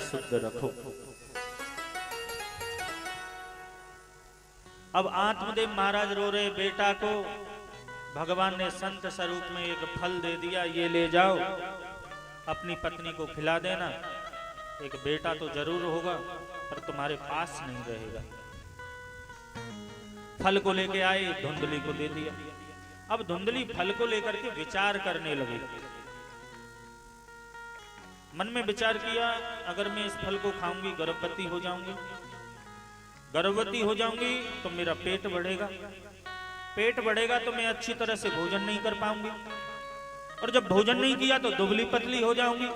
शुद्ध रखो। अब आत्मदेव महाराज रो रहे, बेटा को भगवान ने संत स्वरूप में एक फल दे दिया, ये ले जाओ अपनी पत्नी को खिला देना। एक बेटा तो जरूर होगा पर तुम्हारे पास नहीं रहेगा। फल को लेके आए, धुंधली को दे दिया। अब धुंधली फल को लेकर के विचार करने लगी। मन में विचार किया अगर मैं इस फल को खाऊंगी गर्भवती हो जाऊंगी, गर्भवती हो जाऊंगी तो मेरा पेट बढ़ेगा, पेट बढ़ेगा तो मैं अच्छी तरह से भोजन नहीं कर पाऊंगी, और जब भोजन नहीं किया तो दुबली पतली हो जाऊंगी,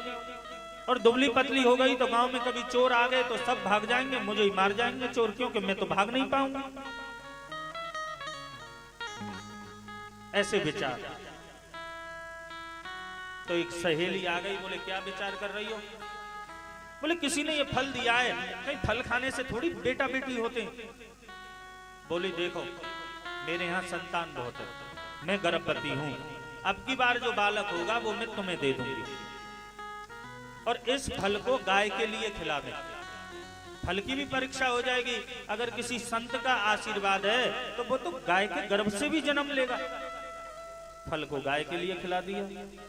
और दुबली पतली हो गई तो गांव में कभी चोर आ गए तो सब भाग जाएंगे, मुझे ही मार जाएंगे चोर, क्योंकि मैं तो भाग नहीं पाऊंगा। ऐसे विचार। तो एक सहेली आ गई, बोले क्या विचार कर रही हो? बोले किसी ने ये फल दिया है, कहीं फल खाने से थोड़ी बेटा बेटी होते हैं। बोली देखो मेरे यहाँ संतान बहुत है, मैं गर्भवती हूँ, अब की बार जो बालक होगा वो मैं तुम्हें दे दूंगी, और इस फल को गाय के लिए खिला दें। फल की भी परीक्षा हो जाएगी, अगर किसी संत का आशीर्वाद है तो वो तो गाय के गर्भ से भी जन्म लेगा। फल को गाय के लिए खिला दिया,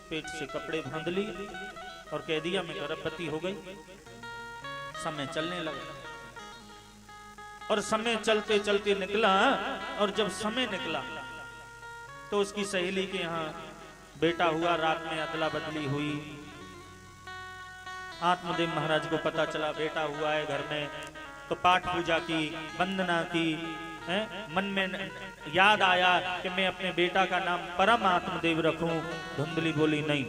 पेट से कपड़े बांध लिए और कह दिया मैं गर्भवती हो गई। समय चलने लगा और समय चलते चलते निकला, और जब समय निकला तो उसकी सहेली के यहाँ बेटा हुआ। रात में अदला बदली हुई, आत्मदेव महाराज को पता चला बेटा हुआ है घर में, तो पाठ पूजा की, वंदना की, मन में याद आया कि मैं अपने बेटा का नाम परम आत्मदेव रखूं। धुंधली बोली नहीं,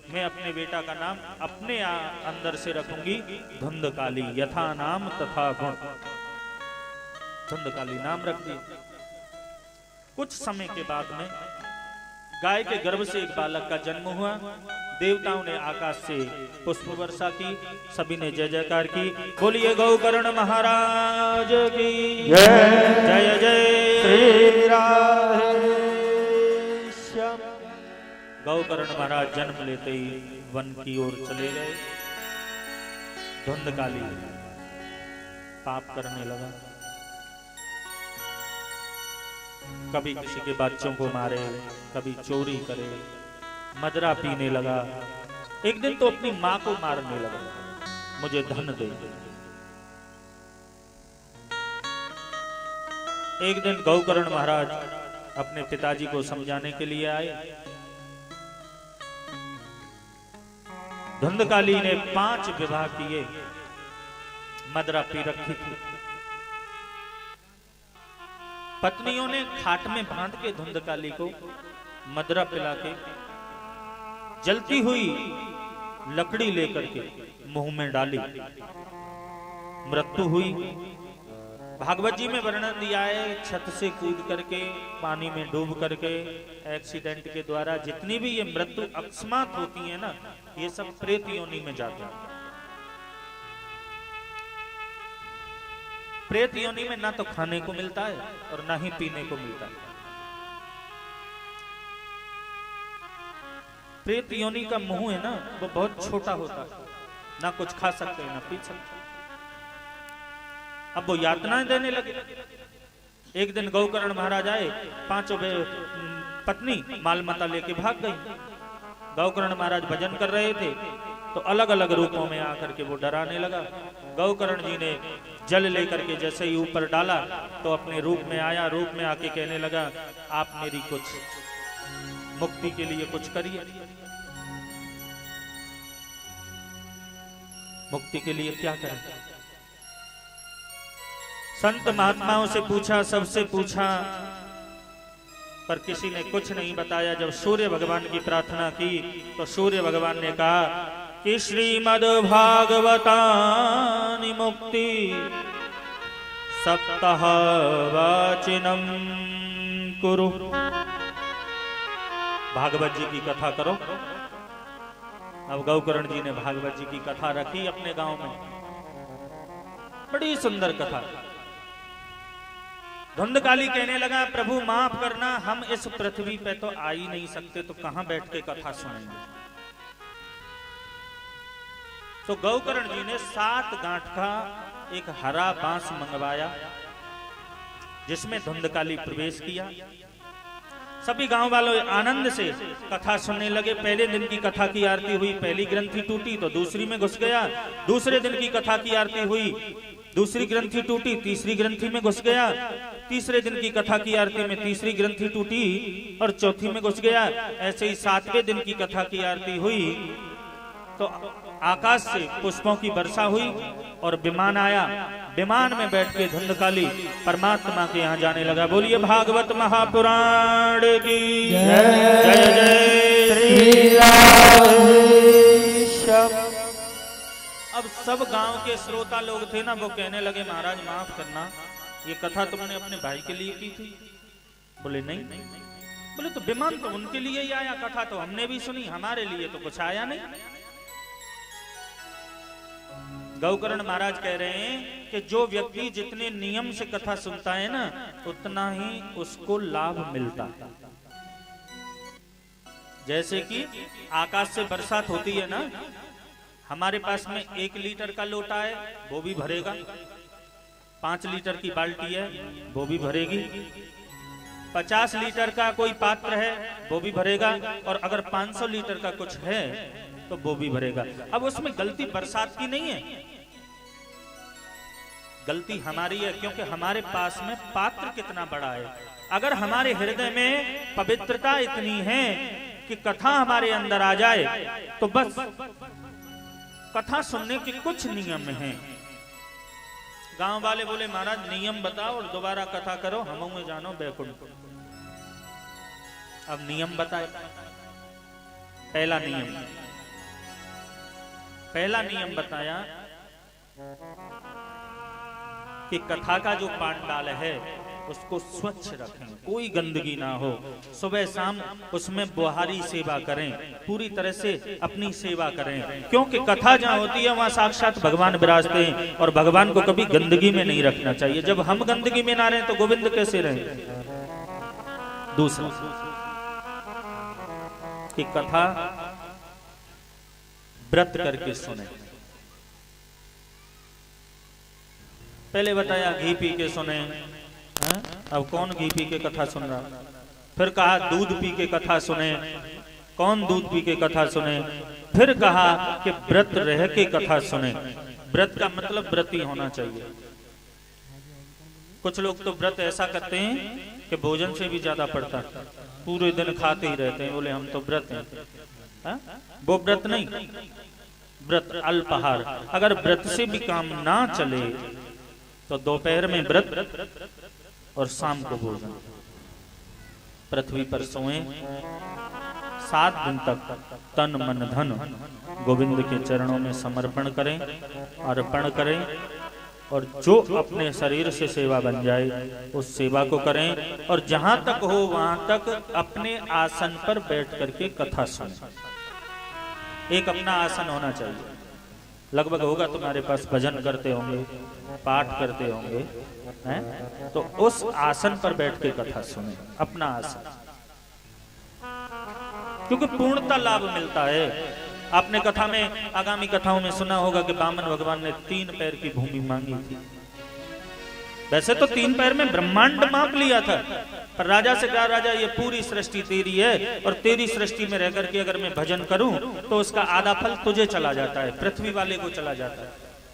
मैं अपने बेटा का नाम अपने अंदर से रखूंगी धुंधकाली, यथा नाम तथा गुण। धुंधकाली नाम रख दिया। कुछ समय के बाद में गाय के गर्भ से एक बालक का जन्म हुआ। देवताओं ने आकाश से पुष्प वर्षा की, सभी ने जय जयकार की। बोलिए गौकर्ण महाराज की जय। जय जय श्री राधेश्याम। गौकर्ण महाराज जन्म लेते ही वन की ओर चले गए। धुंधकाली पाप करने लगा, कभी किसी के बच्चों को मारे, कभी चोरी करे, मदरा पीने लगा। एक दिन तो अपनी मां को मारने लगा, मुझे धन दे। एक दिन गौकर्ण महाराज अपने पिताजी को समझाने के लिए आए। धुंधकाली ने 5 विवाह किए, मदरा पी रखी थी। पत्नियों ने खाट में बांध के धुंधकाली को मदरा पिला के जलती हुई लकड़ी लेकर के मुंह में डाली, मृत्यु हुई। भागवत जी में वर्णन दिया है, छत से कूद करके, पानी में डूब करके, एक्सीडेंट के द्वारा जितनी भी ये मृत्यु अकस्मात होती है ना, ये सब प्रेत योनि में जाते हैं। प्रेत योनि में ना तो खाने को मिलता है और ना ही पीने को मिलता है। प्रेत योनि का मुंह है ना, वो बहुत छोटा होता है, ना कुछ खा सकते हैं ना पी सकते। अब वो यातनाएं देने लगे। एक दिन गौकर्ण महाराज आए, 5 पत्नी मालमता लेके भाग गई। गौकर्ण महाराज भजन कर रहे थे तो अलग अलग रूपों में आकर के वो डराने लगा। गौकर्ण जी ने जल लेकर के जैसे ही ऊपर डाला तो अपने रूप में आया। रूप में आके कहने लगा, आप मेरी कुछ मुक्ति के लिए कुछ करिए। मुक्ति के लिए क्या करें? संत महात्माओं से पूछा, सबसे पूछा, पर किसी ने कुछ नहीं बताया। जब सूर्य भगवान की प्रार्थना की तो सूर्य भगवान ने कहा कि श्रीमद् भागवतानि मुक्ति सप्ताह वाचिनम कुरु। भागवत जी की कथा करो। अब गौकर्ण जी ने भागवत जी की कथा रखी अपने गांव में, बड़ी सुंदर कथा। धुंधकाली कहने लगा, प्रभु माफ करना, हम इस पृथ्वी पे तो आ ही नहीं सकते, तो कहां बैठ के कथा सुनेंगे। तो गौकर्ण जी ने 7 गांठ का एक हरा बांस मंगवाया, जिसमें धुंधकाली प्रवेश किया। सभी गांव वालों आनंद से कथा सुनने लगे। पहले दिन की कथा की आरती हुई, पहली ग्रंथि टूटी तो दूसरी में घुस गया। दूसरे दिन की कथा की आरती हुई, दूसरी ग्रंथि टूटी, तीसरी ग्रंथि में घुस गया। तीसरे दिन की कथा की आरती में तीसरी ग्रंथि टूटी और चौथी में घुस गया। ऐसे ही 7वें दिन की कथा की आरती हुई तो आकाश से पुष्पों की वर्षा हुई और विमान आया। विमान में बैठ के धुंधकाली परमात्मा के यहाँ जाने लगा। बोलिए भागवत महापुराण की जय जय श्री राम। अब सब गांव के श्रोता लोग थे ना, वो कहने लगे, महाराज माफ करना, ये कथा तुमने अपने भाई के लिए की थी? बोले नहीं। बोले तो विमान तो उनके लिए ही आया, कथा तो हमने भी सुनी, हमारे लिए तो कुछ आया नहीं। गौकर्ण महाराज कह रहे हैं कि जो व्यक्ति जितने नियम से कथा सुनता है ना, उतना ही उसको लाभ मिलता है। जैसे कि आकाश से बरसात होती है ना, हमारे पास में 1 लीटर का लोटा है, वो भी भरेगा। 5 लीटर की बाल्टी है, वो भी भरेगी। 50 लीटर का कोई पात्र है, वो भी भरेगा। और अगर 500 लीटर का कुछ है तो वो भी भरेगा। अब उसमें गलती बरसात की नहीं है, गलती हमारी है, क्योंकि हमारे पास में पात्र कितना बड़ा है। अगर हमारे हृदय में पवित्रता इतनी है कि कथा हमारे अंदर आ जाए तो बस कथा सुनने के कुछ नियम हैं। गांव वाले बोले, महाराज नियम बताओ और दोबारा कथा करो, हम में जानो बैकुंठ। अब नियम बताए। पहला नियम बताया कि कथा का जो पांडाल है उसको स्वच्छ रखें, कोई गंदगी ना हो। सुबह शाम उसमें बुहारी सेवा करें, पूरी तरह से अपनी सेवा करें, क्योंकि कथा जहाँ होती है वहाँ साक्षात भगवान विराजते हैं और भगवान को कभी गंदगी में नहीं रखना चाहिए। जब हम गंदगी में ना रहें तो गोविंद कैसे रहें? दूसरा कि कथा व्रत करके सुने। पहले बताया घी पी के सुने, है? अब कौन घी पी के कथा सुन रहा? फिर कहा दूध पी के कथा सुने, कौन दूध पी के कथा सुने? फिर कहा कि व्रत रह के कथा सुने। व्रत का मतलब व्रती होना चाहिए। कुछ लोग तो व्रत ऐसा करते हैं कि भोजन से भी ज्यादा पड़ता है, पूरे दिन खाते ही रहते हैं, बोले हम तो व्रत हैं। हा? वो व्रत नहीं, व्रत अल्पाहार। अगर व्रत से भी काम ना चले तो दोपहर में व्रत और शाम को भोजन। पृथ्वी पर सोएं, 7 दिन तक तन मन धन गोविंद के चरणों में समर्पण करें, अर्पण करें, और जो अपने शरीर से सेवा बन जाए उस सेवा को करें, और जहां तक हो वहां तक अपने आसन पर बैठ करके कथा सुने। एक अपना आसन होना चाहिए। लगभग होगा तुम्हारे पास, भजन करते होंगे, पाठ करते होंगे, हैं? तो उस आसन पर बैठ के कथा सुने, अपना आसन, क्योंकि पूर्णता लाभ मिलता है। आपने कथा में, आगामी कथाओं में सुना होगा कि वामन भगवान ने 3 पैर की भूमि मांगी थी। वैसे तो 3 पैर में ब्रह्मांड माप लिया था, पर राजा से कहा, राजा ये पूरी सृष्टि तेरी है, और तेरी सृष्टि में रहकर के अगर मैं भजन करूं तो उसका आधा फल तुझे चला जाता है, पृथ्वी वाले को चला जाता है।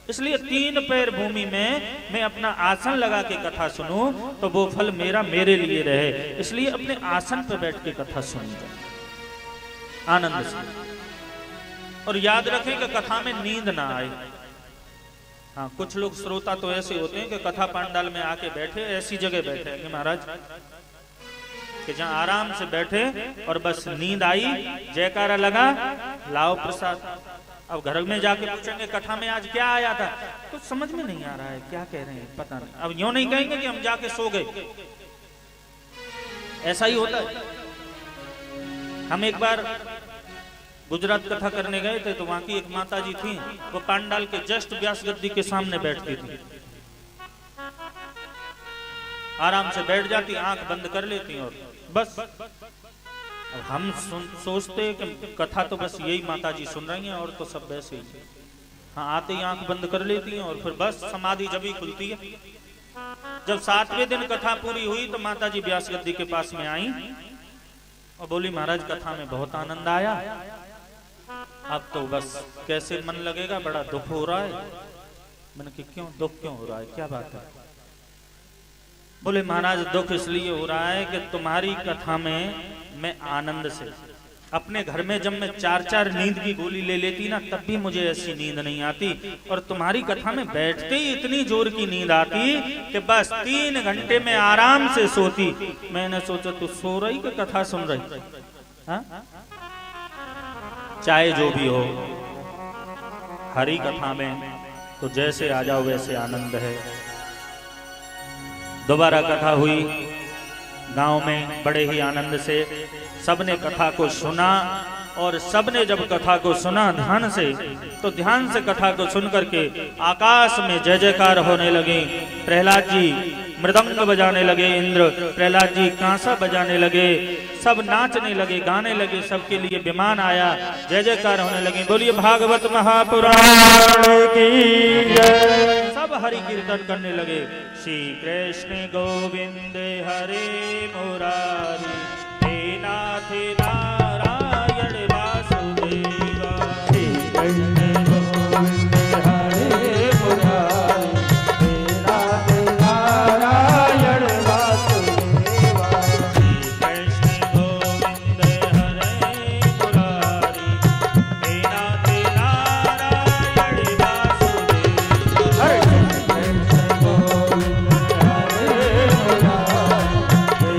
इसलिए 3 पैर भूमि में मैं अपना आसन लगा के कथा सुनूं तो वो फल मेरा मेरे लिए रहे। इसलिए अपने आसन पर बैठ के कथा सुनिए आनंद से। और याद रखें कि कथा में नींद ना आए। हाँ, कुछ लोग श्रोता तो ऐसे होते हैं कि कथा पंडाल में आके बैठे, ऐसी जगह बैठे हैं कि महाराज कि जहां आराम से बैठे और बस नींद आई, जयकारा लगा, लाओ प्रसाद। अब घर में जाके पूछेंगे कथा में आज क्या आया था, तो समझ में नहीं आ रहा है, क्या कह रहे हैं पता नहीं। अब यूं नहीं कहेंगे कि हम जाके सो गए, ऐसा ही होता है। हम एक बार गुजरात कथा करने गए थे, तो वहां की एक माता जी थी, वो पंडाल के जस्ट व्यास गद्दी के सामने बैठती थी। आराम से बैठ जाती, आंख बंद कर लेती और बस। अब हम सोचते कि कथा तो बस यही माता जी सुन रही हैं और तो सब वैसे ही। हाँ, आते ही आंख बंद कर लेती हैं और फिर बस समाधि जब ही खुलती है। जब 7वें दिन कथा पूरी हुई तो माता जी व्यास गद्दी के पास में आई और बोली, महाराज कथा में बहुत आनंद आया, अब तो बस कैसे मन लगेगा, बड़ा दुख हो रहा है। मैंने कि क्यों दुख क्यों हो रहा है, क्या बात है? बोले, महाराज दुख इसलिए हो रहा है कि तुम्हारी कथा में मैं आनंद से, अपने घर में जब मैं 4-4 नींद की गोली ले लेती ना, तब भी मुझे ऐसी नींद नहीं आती, और तुम्हारी कथा में बैठते ही इतनी जोर की नींद आती कि बस 3 घंटे में आराम से सोती। मैंने सोचा तू सो रही कि कथा सुन रही? हाँ? चाहे जो भी हो, हरि कथा में तो जैसे आ जाओ वैसे आनंद है। दोबारा कथा हुई गांव में, बड़े ही आनंद से सबने कथा को सुना, और सबने जब कथा को सुना ध्यान से, तो ध्यान से कथा को सुन करके आकाश में जय जयकार होने लगे। प्रहलाद जी मृदंग बजाने लगे, इंद्र प्रहलाद जी कांसा बजाने लगे, सब नाचने लगे, गाने लगे, सबके लिए विमान आया, जय जयकार होने लगे। बोलिए भागवत महापुराण की जय। सब हरि कीर्तन करने लगे, श्री कृष्ण गोविंद हरे मुरारी, हे नाथ नारायण वासुदेवा, श्री कृष्ण गोविंद हरे मुरारी, हे नाथ नारायण वासुदेवा, श्री कृष्ण गोविंद हरे मुरारी, हे नाथ नारायण वासुदेवा, हरे कृष्ण गोविंद हरे मुरारी, हे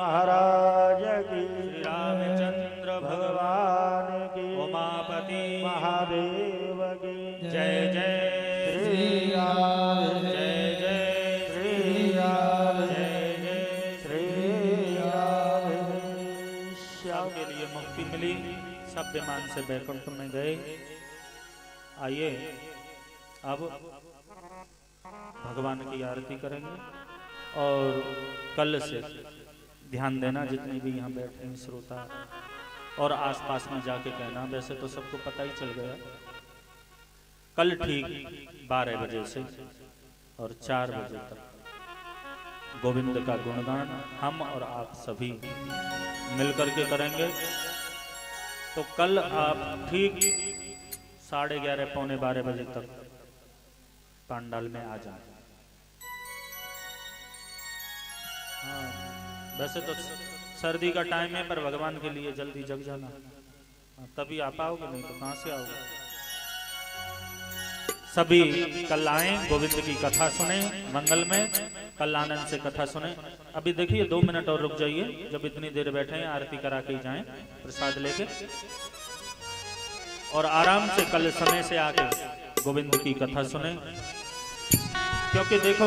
महाराज की, श्री रामचंद्र भगवान की, उमापति महादेव की, जय जय श्री राम, जय जय श्री राम, जय जय श्री राम। सबके लिए मुक्ति मिली, सब विमान से बैकुंठ में गए। आइए अब भगवान की आरती करेंगे और कल से ध्यान देना जितने भी यहाँ बैठे हैं श्रोता और आसपास में जाके कहना, वैसे तो सबको पता ही चल गया। कल ठीक 12 बजे से और 4 बजे तक गोविंद का गुणगान हम और आप सभी मिलकर के करेंगे। तो कल आप ठीक 11:30 पौने 12 बजे तक पंडाल में आ जाए। हाँ, वैसे तो सर्दी का टाइम है पर भगवान के लिए जल्दी जग जाना, तभी आ पाओगे, नहीं तो कहां से आओगे। सभी कल आए, गोविंद की कथा सुने मंगल में, कल आनंद से कथा सुने। अभी देखिए 2 मिनट और रुक जाइए, जब इतनी देर बैठे हैं आरती करा के ही जाएं प्रसाद लेके, और आराम से कल समय से आके गोविंद की कथा सुने। क्योंकि देखो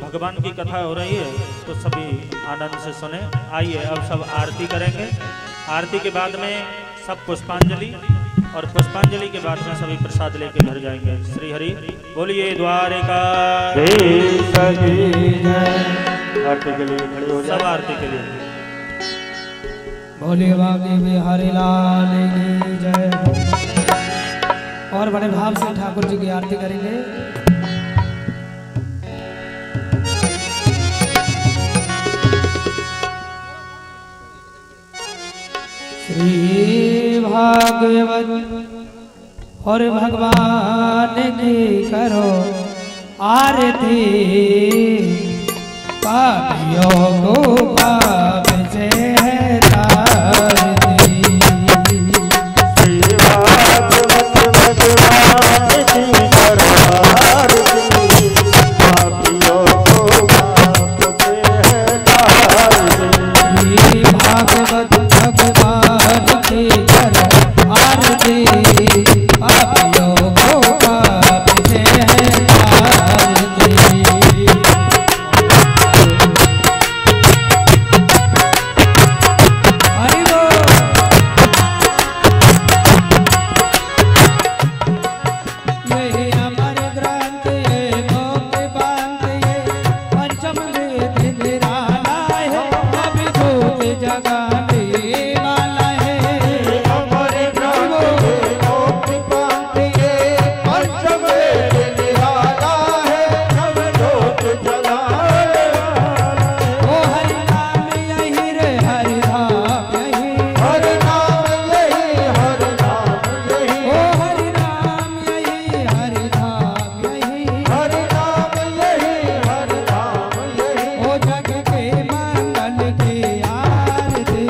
भगवान की कथा हो रही है तो सभी आनंद से सुने। आइए अब सब आरती करेंगे। आरती के बाद में सब पुष्पांजलि, और पुष्पांजलि के बाद में सभी प्रसाद लेके घर जाएंगे। श्री हरि बोलिए द्वारिका आरती के लिए खड़े हो जाए। सब आरती के लिए बोले बाबे बिहारी लाल की जय। और बड़े भाव से ठाकुर जी की आरती करेंगे। श्री भागवत और भगवान की करो आरती, पापियों को पाप से है तारती। श्री भागवत भगवान की करो आरती, पापियों को पाप से है तारती। श्री भागवत भगवान की करो आरती, पापियों को पाप से है तारती। हरि बोल। यही अमर ग्रंथ ये मोक्ष बांध ये, पंचम वेद निराला है, अभिभूत जगाने वाला है। हमारे ग्रंथ मोक्ष पाते पंचम वेद निराला है, अवधूत जगाने वाला है। ओ हरि नाम यही रे हरि धाम यही, हरि नाम यही, हरि नाम यही, ओ हरि नाम यही हरि धाम यही, हरि नाम यही, हरि नाम यही। ओ जग के मंगल की आरती।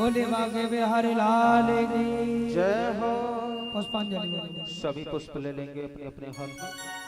बोले बागे बिहारी लाल की जय हो। पुष्पांजलि बोले। सभी पुष्प ले लेंगे अपने अपने हाथ में।